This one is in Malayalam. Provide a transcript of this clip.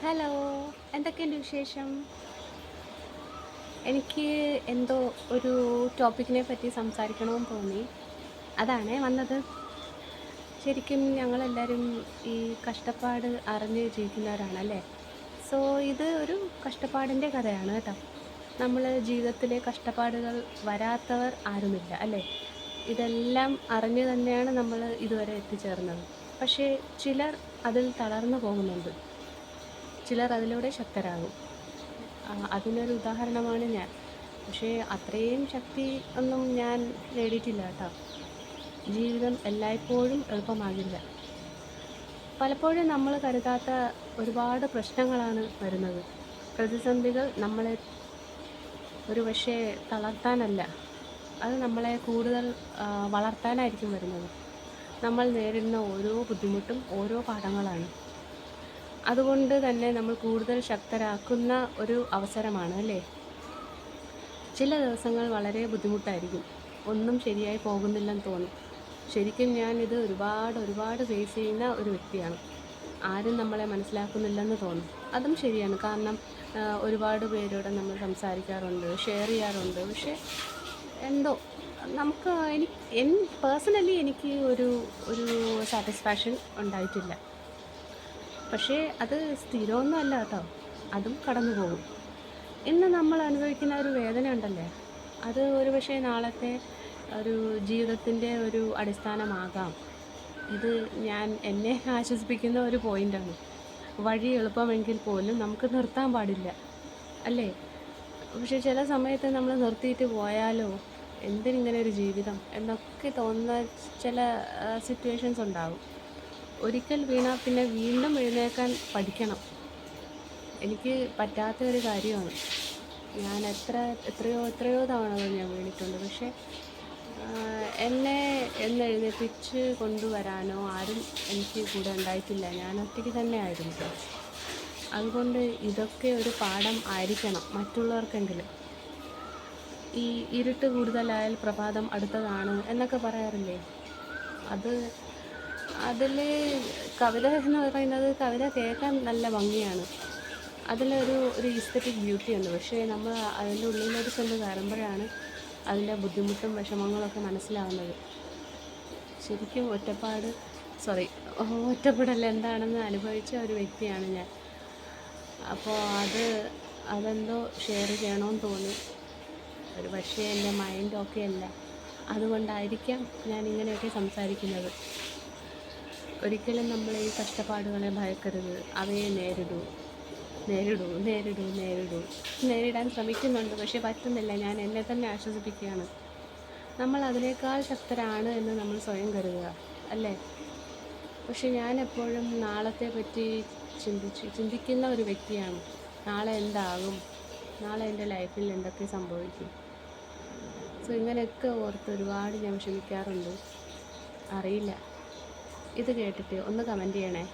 ഹലോ, എന്തൊക്കെയുണ്ട് വിശേഷം? എനിക്ക് എന്തോ ഒരു ടോപ്പിക്കിനെ പറ്റി സംസാരിക്കണമെന്ന് തോന്നി. അതാണേ വന്നത്. ശരിക്കും ഞങ്ങളെല്ലാവരും ഈ കഷ്ടപ്പാട് അറിഞ്ഞ് ജീവിക്കുന്നവരാണല്ലേ. സോ ഇത് ഒരു കഷ്ടപ്പാടിൻ്റെ കഥയാണ് കേട്ടോ. നമ്മൾ ജീവിതത്തിലെ കഷ്ടപ്പാടുകൾ വരാത്തവർ ആരുമില്ല അല്ലേ. ഇതെല്ലാം അറിഞ്ഞ് തന്നെയാണ് നമ്മൾ ഇതുവരെ എത്തിച്ചേർന്നത്. പക്ഷേ ചിലർ അതിൽ തളർന്നു പോകുന്നുണ്ട്, ചിലർ അതിലൂടെ ശക്തരാകും. അതിനൊരു ഉദാഹരണമാണ് ഞാൻ. പക്ഷേ അത്രയും ശക്തി ഒന്നും ഞാൻ നേടിയിട്ടില്ല കേട്ടോ. ജീവിതം എല്ലായ്പ്പോഴും എളുപ്പമാകില്ല. പലപ്പോഴും നമ്മൾ കരുതാത്ത ഒരുപാട് പ്രശ്നങ്ങളാണ് വരുന്നത്. പ്രതിസന്ധികൾ നമ്മളെ ഒരു പക്ഷേ തളർത്താനല്ല, അത് നമ്മളെ കൂടുതൽ വളർത്താനായിരിക്കും വരുന്നത്. നമ്മൾ നേരിടുന്ന ഓരോ ബുദ്ധിമുട്ടും ഓരോ പാഠങ്ങളാണ്. അതുകൊണ്ട് തന്നെ നമ്മൾ കൂടുതൽ ശക്തരാക്കുന്ന ഒരു അവസരമാണ് അല്ലേ. ചില ദിവസങ്ങൾ വളരെ ബുദ്ധിമുട്ടായിരിക്കും, ഒന്നും ശരിയായി പോകുന്നില്ലെന്ന് തോന്നും. ശരിക്കും ഞാൻ ഇത് ഒരുപാട് ഫേസ് ചെയ്യുന്ന ഒരു വ്യക്തിയാണ്. ആരും നമ്മളെ മനസ്സിലാക്കുന്നില്ലെന്ന് തോന്നും. അതും ശരിയാണ്. കാരണം ഒരുപാട് പേരോട് നമ്മൾ സംസാരിക്കാറുണ്ട്, ഷെയർ ചെയ്യാറുണ്ട്. പക്ഷേ എന്തോ നമുക്ക് പേഴ്സണലി എനിക്ക് ഒരു ഒരു സാറ്റിസ്ഫാക്ഷൻ ഉണ്ടായിട്ടില്ല. പക്ഷേ അത് സ്ഥിരമൊന്നും അല്ല കേട്ടോ, അതും കടന്നു പോകും. ഇന്ന് നമ്മൾ അനുഭവിക്കുന്ന ഒരു വേദന ഉണ്ടല്ലേ, അത് ഒരു പക്ഷേ നാളത്തെ ഒരു ജീവിതത്തിൻ്റെ ഒരു അടിസ്ഥാനമാകാം. ഇത് എന്നെ ആശ്വസിപ്പിക്കുന്ന ഒരു പോയിൻ്റാണ്. വഴി എളുപ്പമെങ്കിൽ പോലും നമുക്ക് നിർത്താൻ പാടില്ല അല്ലേ. പക്ഷെ ചില സമയത്ത് നമ്മൾ നിർത്തിയിട്ട് പോയാലോ, എന്തിനിങ്ങനെ ഒരു ജീവിതം എന്നൊക്കെ തോന്നുന്ന ചില സിറ്റുവേഷൻസ് ഉണ്ടാകും. ഒരിക്കൽ വീണാൽ പിന്നെ വീണ്ടും എഴുന്നേൽക്കാൻ പഠിക്കണം. എനിക്ക് പറ്റാത്ത ഒരു കാര്യമാണ്. ഞാൻ എത്രയോ തവണകൾ ഞാൻ വീണിട്ടുണ്ട്. പക്ഷേ എന്നെ എഴുന്നേൽപ്പിച്ച് കൊണ്ടുവരാനോ ആരും എനിക്ക് കൂടെ ഉണ്ടായിട്ടില്ല. ഞാൻ ഒറ്റയ്ക്ക് തന്നെ ആയിരുന്നു. അതുകൊണ്ട് ഇതൊക്കെ ഒരു പാഠം ആയിരിക്കണം മറ്റുള്ളവർക്കെങ്കിലും. ഈ ഇരുട്ട് കൂടുതലായാൽ പ്രഭാതം അടുത്തതാണ് എന്നൊക്കെ പറയാറില്ലേ. അതിൽ കവിത എന്ന് പറയുന്നത്, കവിത കേൾക്കാൻ നല്ല ഭംഗിയാണ്, അതിലൊരു ഈസ്തറ്റിക് ബ്യൂട്ടി ഉണ്ട്. പക്ഷേ നമ്മൾ അതിൻ്റെ ഉള്ളിലോട്ട് ചെന്ന് കയറുമ്പോഴാണ് അതിൻ്റെ ബുദ്ധിമുട്ടും വിഷമങ്ങളൊക്കെ മനസ്സിലാവുന്നത്. ശരിക്കും ഒറ്റപ്പെടൽ എന്താണെന്ന് അനുഭവിച്ച ഒരു വ്യക്തിയാണ് ഞാൻ. അപ്പോൾ അതെന്തോ ഷെയർ ചെയ്യണമെന്ന് തോന്നി. ഒരു പക്ഷേ എൻ്റെ മൈൻഡ് ഓക്കെ അല്ല, അതുകൊണ്ടായിരിക്കാം ഞാൻ ഇങ്ങനെയൊക്കെ സംസാരിക്കുന്നത്. ഒരിക്കലും നമ്മൾ ഈ കഷ്ടപ്പാടുകളെ ഭയക്കരുത്. അവയെ നേരിടൂ. നേരിടാൻ ശ്രമിക്കുന്നുണ്ട്, പക്ഷെ പറ്റുന്നില്ല. ഞാൻ എന്നെ തന്നെ ആശ്വസിപ്പിക്കുകയാണ്. നമ്മൾ അതിനേക്കാൾ ശക്തരാണ് എന്ന് നമ്മൾ സ്വയം കരുതുക അല്ലേ. പക്ഷെ ഞാൻ എപ്പോഴും നാളത്തെ പറ്റി ചിന്തിക്കുന്ന ഒരു വ്യക്തിയാണ്. നാളെ എന്താകും, നാളെ എൻ്റെ ലൈഫിൽ എന്തൊക്കെ സംഭവിക്കും. സോ ഇങ്ങനെയൊക്കെ ഓർത്ത് ഒരുപാട് ഞാൻ വിഷമിക്കാറുണ്ട്. അറിയില്ല, ഇത് കേട്ടിട്ട് ഒന്ന് കമൻറ്റ് ചെയ്യണേ.